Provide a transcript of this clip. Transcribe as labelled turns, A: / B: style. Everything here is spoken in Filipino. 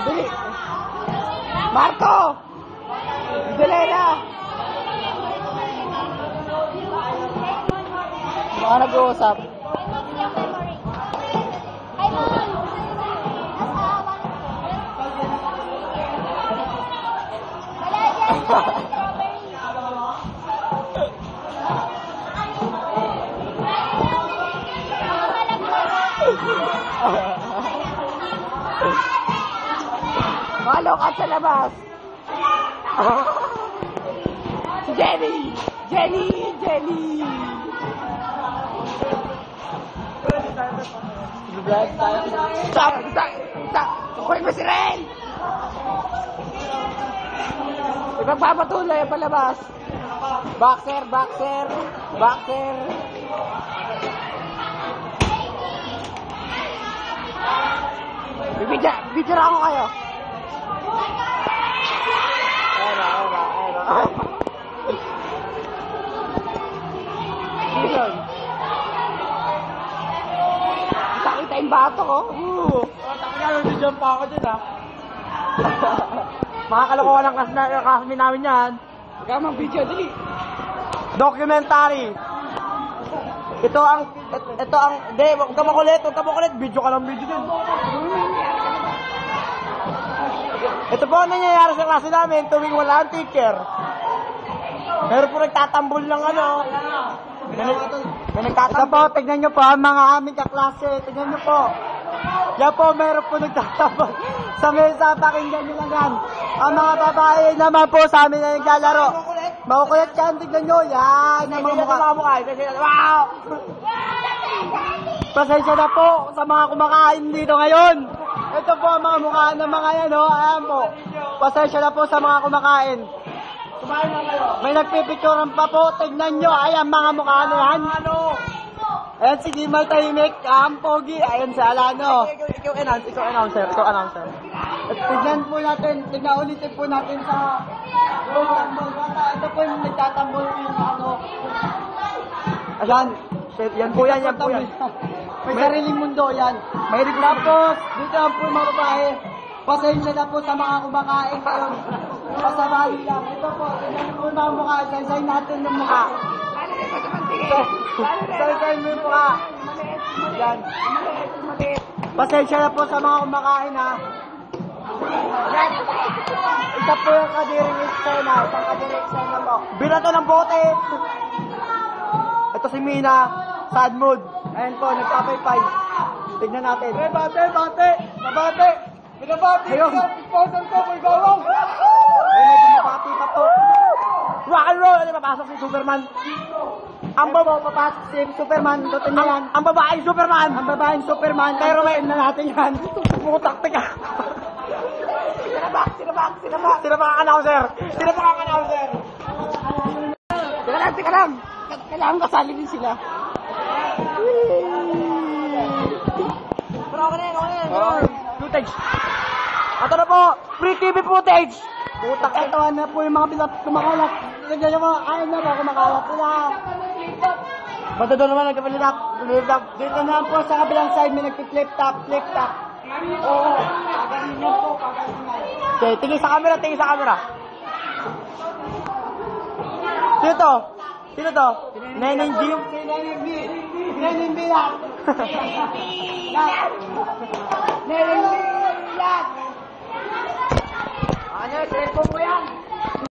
A: dali. Marco! Dali na! Mga nag-uusap.
B: Hi, Mom! Wala dyan! Strawberry!
A: Malo ka sa labas! Jenny! Jenny! Jenny! Stop! Stop! Stop! Kukuhin mo si Ren! Ipagpapatuloy ang palabas. Boxer! Boxer! Boxer! Bibidya ako kayo. Ayun. Sakita yung bato ko.
C: Nag-jump pa ako dyan, ha? Mga kalokohan ng classmate namin yan.
A: Ikaw mang video, dali.
C: Documentary. Ito ang, hindi, huwag ka makulit, video ka lang video din. Ito po ang nangyayari sa klase namin tuwing wala ang teacher. Meron po nagtatambol ng ano. Ito po, tignan nyo po ang mga aming kaklase. Tignan nyo po. Yan po, meron po nagtatambol sa mesa. Pakinggan nyo lang yan. Ang mga babae naman po sa amin na naglalaro. Makukulit yan, tignan nyo. Yan, ang mga mukha. Wow! Pasensya na po sa mga kumakain dito ngayon. Ito po ang mga mukha ng mga yan, o. Ayan po. Pasensya na po sa mga kumakain. May nagpipicturan pa po. Tignan nyo. Ayan mga mukha na yan. Ayan si Gimal tahimik. Ang pogi. Ayan si Alano. Ikaw announcer. At tignan po natin. Tignan ulitin po natin sa ito po yung nagtatambol yung ano. Ayan. Yan po yan. May sariling mundo yan. May tapos, dito lang po yung mga babae. Pasensya na po sa mga kumakain ngayon. Pasabali lang. Ito po, tignan po yung mga mukha. Saysay natin yung mukha. Saysay mo yung mukha. Yan. Pasensya na po sa mga kumakain, ha. Yan. Ito po yung kadiring eksena. Isang kadiring eksena po. Binato ng bote. Ito si Mina. Sad mood. Ayan po, nagpapaypay. Tignan natin. Bate! Binabati! Ayun! Sponsor ko, may gawang! Ayun, binabati pa po. Rock and roll! Ano, papasok si Superman. Ang papasok si Superman. Tutin na yan. Ang babaeng Superman. Pero may na natin yan. Pumutaktik ka. Sino pa ang announcer?
A: Teka lang. Kailangan kasali din sila.
C: Footage. Ito na po, free TV footage. Putak, ito na po yung mga kumakalat. Tignan nyo mga ayaw na po kumakalat nila. Basta doon naman nagkapalilap. Dito na po sa kabilang side may nagpi-flip top. Oo. Okay, tingin sa camera. Sino to? Neneng G. Neneng B lang. Neneng B lang. Ano,